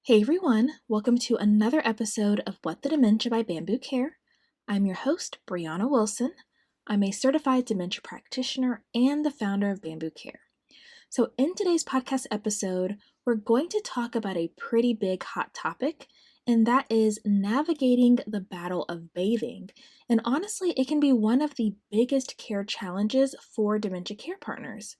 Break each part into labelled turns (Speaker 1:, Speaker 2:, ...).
Speaker 1: Hey everyone, welcome to another episode of What the Dementia by Bambu Care. I'm your host, Brianna Wilson. I'm a certified dementia practitioner and the founder of Bambu Care. So in today's podcast episode, we're going to talk about a pretty big hot topic, and that is navigating the battle of bathing. And honestly, it can be one of the biggest care challenges for dementia care partners.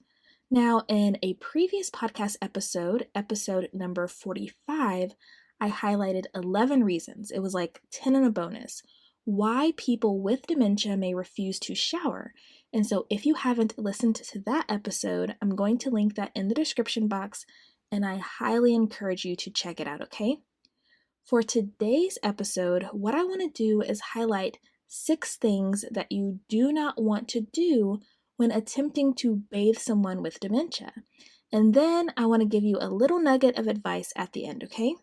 Speaker 1: Now, in a previous podcast episode, episode number 45, I highlighted 11 reasons. It was like 10 and a bonus. Why people with dementia may refuse to shower. And so, if you haven't listened to that episode, I'm going to link that in the description box, and I highly encourage you to check it out, okay? For today's episode, what I want to do is highlight 6 things that you do not want to do when attempting to bathe someone with dementia. And then I want to give you a little nugget of advice at the end, okay?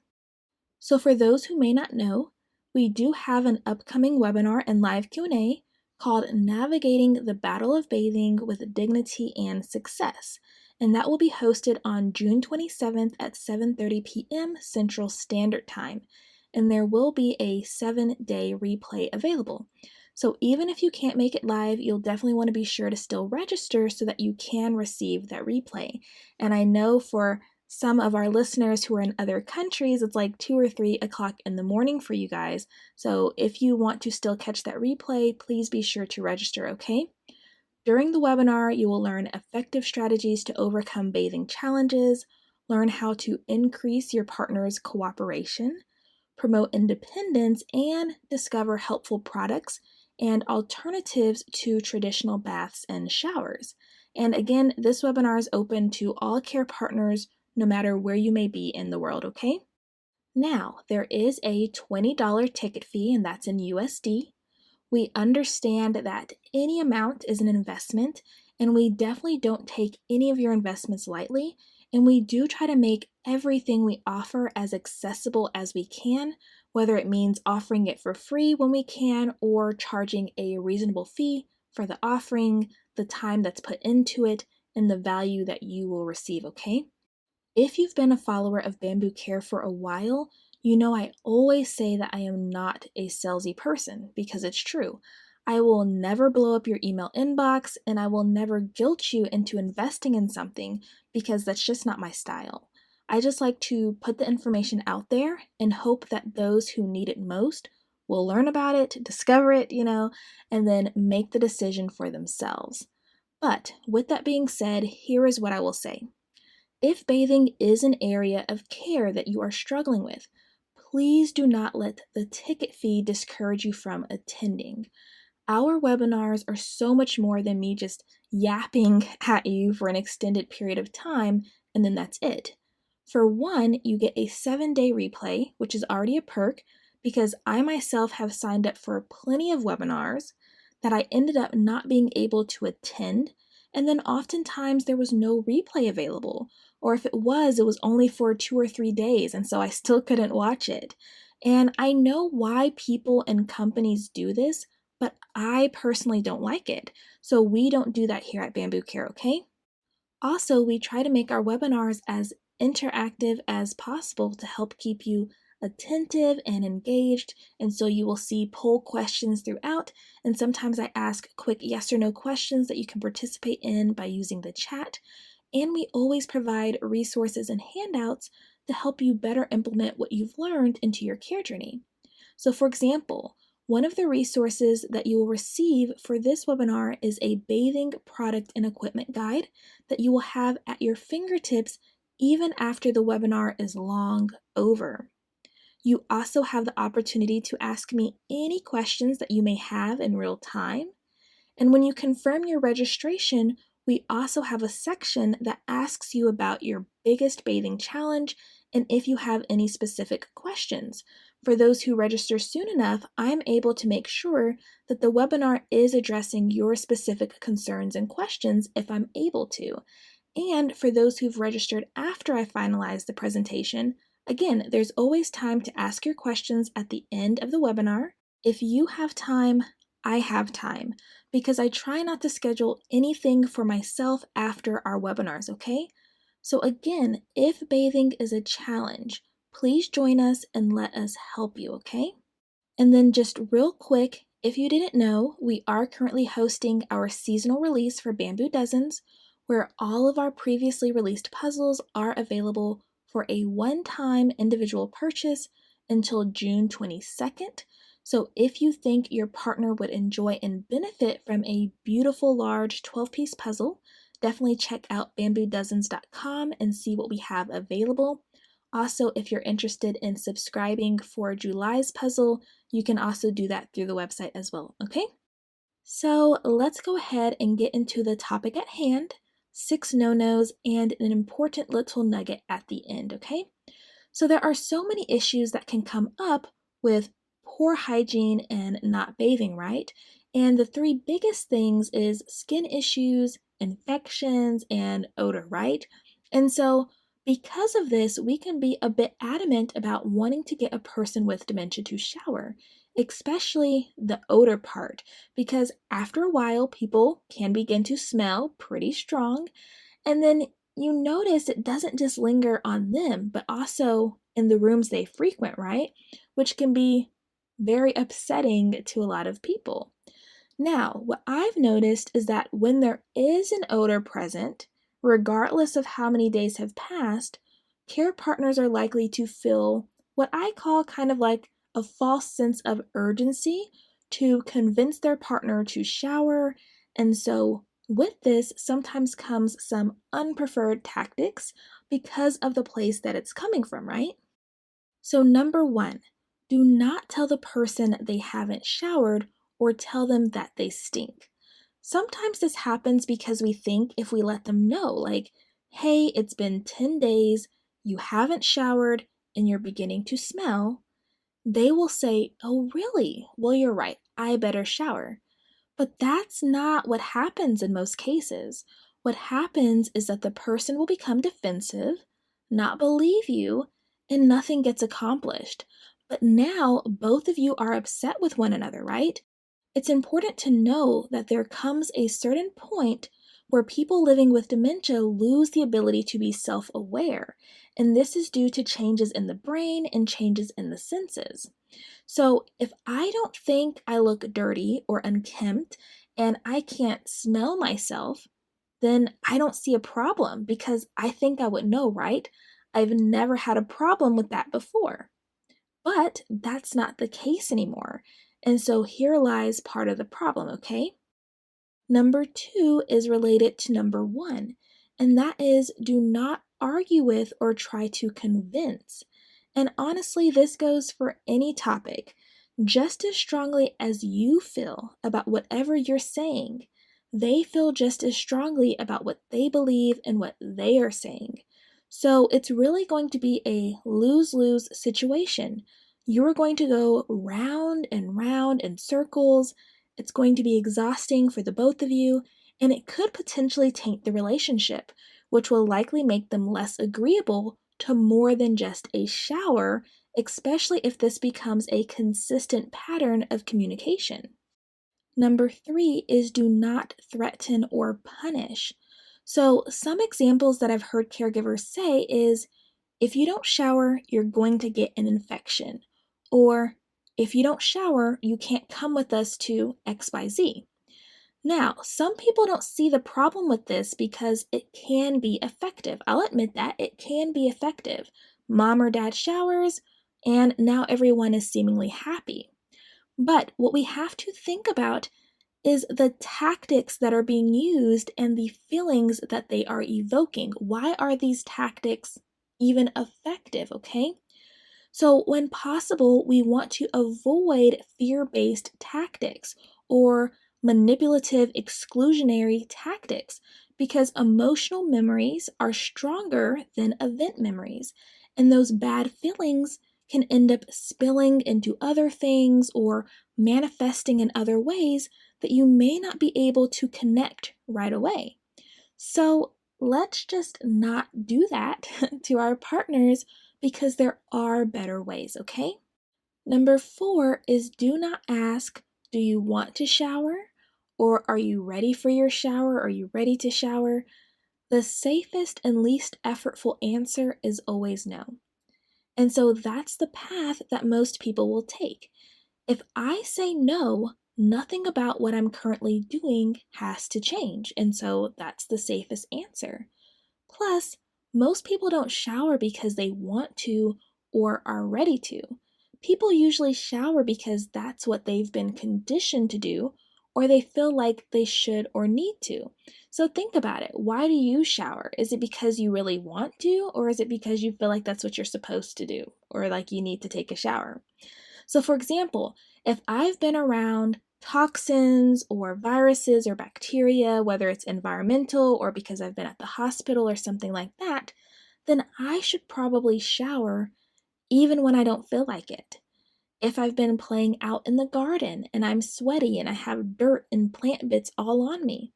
Speaker 1: So for those who may not know, we do have an upcoming webinar and live Q&A called Navigating the Battle of Bathing with Dignity and Success. And that will be hosted on June 27th at 7:30 p.m. Central Standard Time. And there will be a 7-day replay available. So even if you can't make it live, you'll definitely want to be sure to still register so that you can receive that replay. And I know for some of our listeners who are in other countries, it's like 2 or 3 o'clock in the morning for you guys. So if you want to still catch that replay, please be sure to register, okay? During the webinar, you will learn effective strategies to overcome bathing challenges, learn how to increase your partner's cooperation, promote independence, and discover helpful products and alternatives to traditional baths and showers. And again, this webinar is open to all care partners no matter where you may be in the world, okay? Now, there is a $20 ticket fee, and that's in USD. We understand that any amount is an investment, and we definitely don't take any of your investments lightly, and we do try to make everything we offer as accessible as we can, whether it means offering it for free when we can or charging a reasonable fee for the offering, the time that's put into it, and the value that you will receive, okay? If you've been a follower of Bambu Care for a while, you know I always say that I am not a salesy person because it's true. I will never blow up your email inbox, and I will never guilt you into investing in something because that's just not my style. I just like to put the information out there and hope that those who need it most will learn about it, discover it, and then make the decision for themselves. But with that being said, here is what I will say. If bathing is an area of care that you are struggling with, please do not let the ticket fee discourage you from attending. Our webinars are so much more than me just yapping at you for an extended period of time, and then that's it. For one, you get a 7-day replay, which is already a perk, because I myself have signed up for plenty of webinars that I ended up not being able to attend, and then oftentimes there was no replay available, or if it was only for 2 or 3 days, and so I still couldn't watch it. And I know why people and companies do this, but I personally don't like it. So we don't do that here at Bambu Care, okay? Also, we try to make our webinars as interactive as possible to help keep you attentive and engaged. And so you will see poll questions throughout. And sometimes I ask quick yes or no questions that you can participate in by using the chat. And we always provide resources and handouts to help you better implement what you've learned into your care journey. So, for example, one of the resources that you will receive for this webinar is a bathing product and equipment guide that you will have at your fingertips even after the webinar is long over. You also have the opportunity to ask me any questions that you may have in real time. And when you confirm your registration, we also have a section that asks you about your biggest bathing challenge and if you have any specific questions. For those who register soon enough, I'm able to make sure that the webinar is addressing your specific concerns and questions if I'm able to. And for those who've registered after I finalize the presentation, again, there's always time to ask your questions at the end of the webinar. If you have time, I have time, because I try not to schedule anything for myself after our webinars, okay? So again, if bathing is a challenge, please join us and let us help you, okay? And then just real quick, if you didn't know, we are currently hosting our seasonal release for Bamboo Dozens, where all of our previously released puzzles are available for a one-time individual purchase until June 22nd. So if you think your partner would enjoy and benefit from a beautiful large 12-piece puzzle, definitely check out bamboodozens.com and see what we have available. Also, if you're interested in subscribing for July's puzzle, you can also do that through the website as well, okay? So let's go ahead and get into the topic at hand, 6 no-nos and an important little nugget at the end, okay? So there are so many issues that can come up with poor hygiene and not bathing, right? And the three biggest things is skin issues, infections, and odor, right? And so because of this, we can be a bit adamant about wanting to get a person with dementia to shower, especially the odor part, because after a while, people can begin to smell pretty strong, and then you notice it doesn't just linger on them, but also in the rooms they frequent, right? Which can be very upsetting to a lot of people. Now, what I've noticed is that when there is an odor present, regardless of how many days have passed, care partners are likely to feel what I call kind of like a false sense of urgency to convince their partner to shower. And so, with this, sometimes comes some unpreferred tactics because of the place that it's coming from, right? So, number one, do not tell the person they haven't showered or tell them that they stink. Sometimes this happens because we think if we let them know, like, hey, it's been 10 days, you haven't showered, and you're beginning to smell, they will say, oh, really? Well, you're right, I better shower. But that's not what happens in most cases. What happens is that the person will become defensive, not believe you, and nothing gets accomplished. But now both of you are upset with one another, right? It's important to know that there comes a certain point where people living with dementia lose the ability to be self aware, and this is due to changes in the brain and changes in the senses. So, if I don't think I look dirty or unkempt and I can't smell myself, then I don't see a problem because I think I would know, right? I've never had a problem with that before. But that's not the case anymore. And so here lies part of the problem, okay? Number two is related to number one, and that is do not argue with or try to convince. And honestly, this goes for any topic. Just as strongly as you feel about whatever you're saying, they feel just as strongly about what they believe and what they are saying. So it's really going to be a lose-lose situation. You're going to go round and round in circles. It's going to be exhausting for the both of you, and it could potentially taint the relationship, which will likely make them less agreeable to more than just a shower, especially if this becomes a consistent pattern of communication. Number three is do not threaten or punish. So, some examples that I've heard caregivers say is if you don't shower, you're going to get an infection, or if you don't shower, you can't come with us to XYZ. Now, some people don't see the problem with this because it can be effective. I'll admit that it can be effective. Mom or dad showers, and now everyone is seemingly happy. But what we have to think about is the tactics that are being used and the feelings that they are evoking. Why are these tactics even effective, okay? So, when possible, we want to avoid fear based tactics or manipulative exclusionary tactics because emotional memories are stronger than event memories, and those bad feelings can end up spilling into other things or manifesting in other ways that you may not be able to connect right away. So, let's just not do that to our partners because there are better ways, okay? Number four is do not ask, do you want to shower? Or are you ready for your shower? Are you ready to shower? The safest and least effortful answer is always no. And so that's the path that most people will take. If I say no, nothing about what I'm currently doing has to change. And so that's the safest answer. Plus, most people don't shower because they want to or are ready to. People usually shower because that's what they've been conditioned to do, or they feel like they should or need to. So think about it. Why do you shower? Is it because you really want to, or is it because you feel like that's what you're supposed to do, or like you need to take a shower? So, for example, if I've been around toxins or viruses or bacteria, whether it's environmental or because I've been at the hospital or something like that, then I should probably shower even when I don't feel like it. If I've been playing out in the garden and I'm sweaty and I have dirt and plant bits all on me,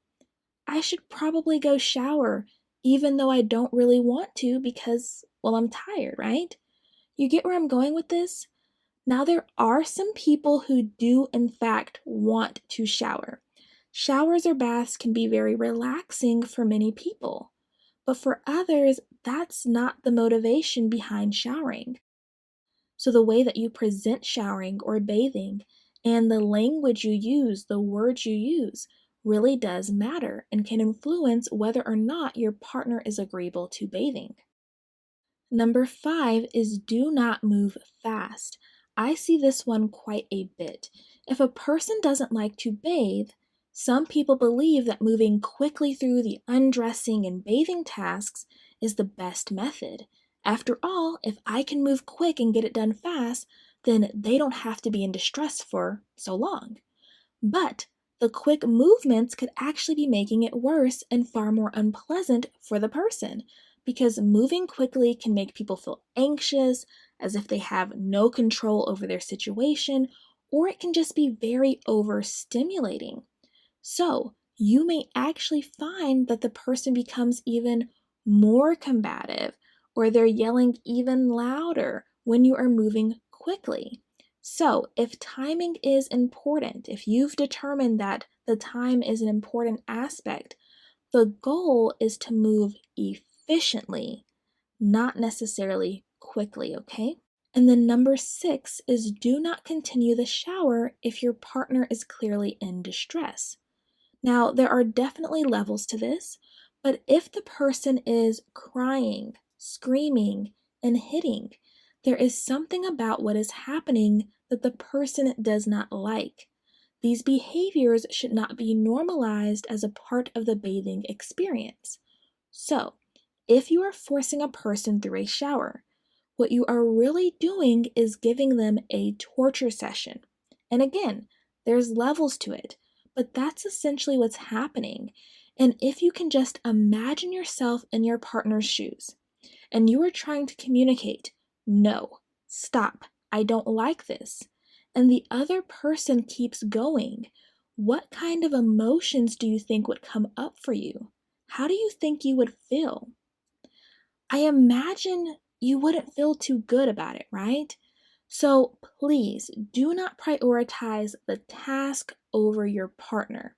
Speaker 1: I should probably go shower even though I don't really want to because, well, I'm tired, right? You get where I'm going with this? Now, there are some people who do, in fact, want to shower. Showers or baths can be very relaxing for many people, but for others, that's not the motivation behind showering. So, the way that you present showering or bathing and the language you use, the words you use, really does matter and can influence whether or not your partner is agreeable to bathing. Number 5 is do not move fast. I see this one quite a bit. If a person doesn't like to bathe, some people believe that moving quickly through the undressing and bathing tasks is the best method. After all, if I can move quick and get it done fast, then they don't have to be in distress for so long. But the quick movements could actually be making it worse and far more unpleasant for the person because moving quickly can make people feel anxious, as if they have no control over their situation, or it can just be very overstimulating. So, you may actually find that the person becomes even more combative or they're yelling even louder when you are moving quickly. So, if timing is important, if you've determined that the time is an important aspect, the goal is to move efficiently, not necessarily quickly, okay? And then number 6 is do not continue the shower if your partner is clearly in distress. Now, there are definitely levels to this, but if the person is crying, screaming, and hitting, there is something about what is happening that the person does not like. These behaviors should not be normalized as a part of the bathing experience. So, if you are forcing a person through a shower, what you are really doing is giving them a torture session. And again, there's levels to it, but that's essentially what's happening. And if you can just imagine yourself in your partner's shoes and you are trying to communicate, no, stop, I don't like this, and the other person keeps going, what kind of emotions do you think would come up for you? How do you think you would feel? I imagine you wouldn't feel too good about it, right? So please do not prioritize the task over your partner.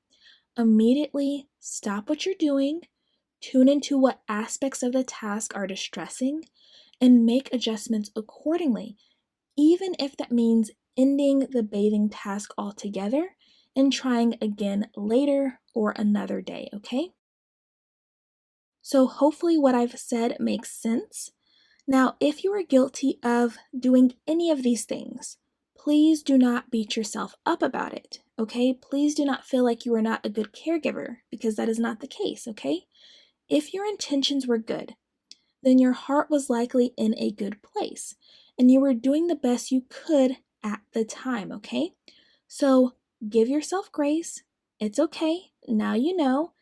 Speaker 1: Immediately stop what you're doing, tune into what aspects of the task are distressing, and make adjustments accordingly, even if that means ending the bathing task altogether and trying again later or another day, okay? So hopefully what I've said makes sense. Now, if you are guilty of doing any of these things, please do not beat yourself up about it, okay? Please do not feel like you are not a good caregiver because that is not the case, okay? If your intentions were good, then your heart was likely in a good place and you were doing the best you could at the time, okay? So give yourself grace. It's okay. Now you know.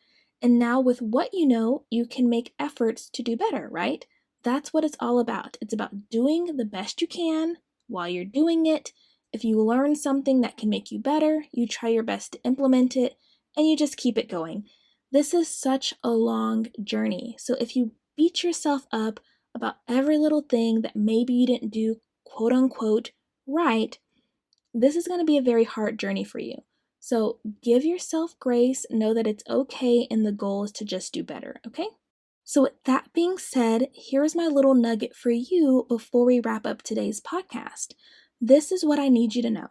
Speaker 1: And now, with what you know, you can make efforts to do better, right? That's what it's all about. It's about doing the best you can while you're doing it. If you learn something that can make you better, you try your best to implement it and you just keep it going. This is such a long journey. So if you beat yourself up about every little thing that maybe you didn't do, quote unquote, right, this is going to be a very hard journey for you. So give yourself grace, know that it's okay, and the goal is to just do better, okay? So, with that being said, here's my little nugget for you before we wrap up today's podcast. This is what I need you to know.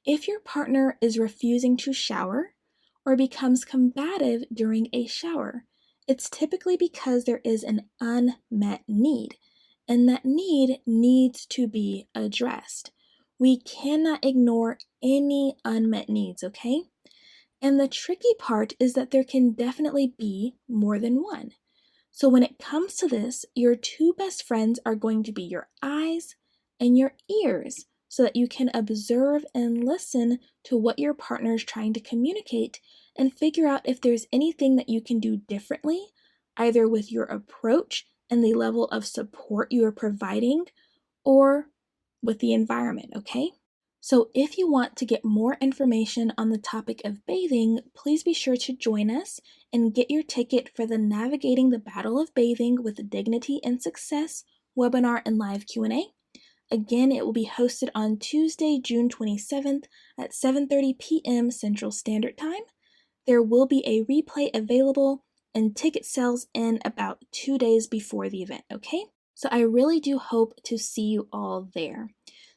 Speaker 1: If your partner is refusing to shower or becomes combative during a shower, it's typically because there is an unmet need, and that need needs to be addressed. We cannot ignore any unmet needs, okay? And the tricky part is that there can definitely be more than one. So when it comes to this, your two best friends are going to be your eyes and your ears so that you can observe and listen to what your partner is trying to communicate and figure out if there's anything that you can do differently, either with your approach and the level of support you are providing or with the environment, okay? So if you want to get more information on the topic of bathing, please be sure to join us and get your ticket for the Navigating the Battle of Bathing with Dignity and Success webinar and live Q&A. Again, it will be hosted on Tuesday, June 27th at 7:30 p.m. Central Standard Time. There will be a replay available and ticket sales in about 2 days before the event, okay? So I really do hope to see you all there.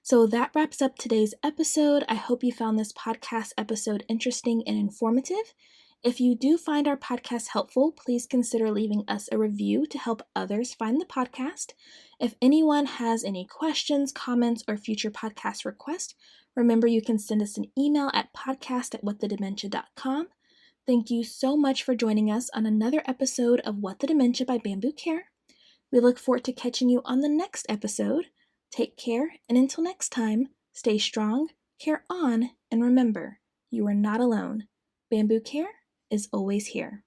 Speaker 1: So that wraps up today's episode. I hope you found this podcast episode interesting and informative. If you do find our podcast helpful, please consider leaving us a review to help others find the podcast. If anyone has any questions, comments, or future podcast requests, remember you can send us an email at podcast@whatthedementia.com. Thank you so much for joining us on another episode of What the Dementia by Bambu Care. We look forward to catching you on the next episode. Take care, and until next time, stay strong, care on, and remember, you are not alone. Bambu Care is always here.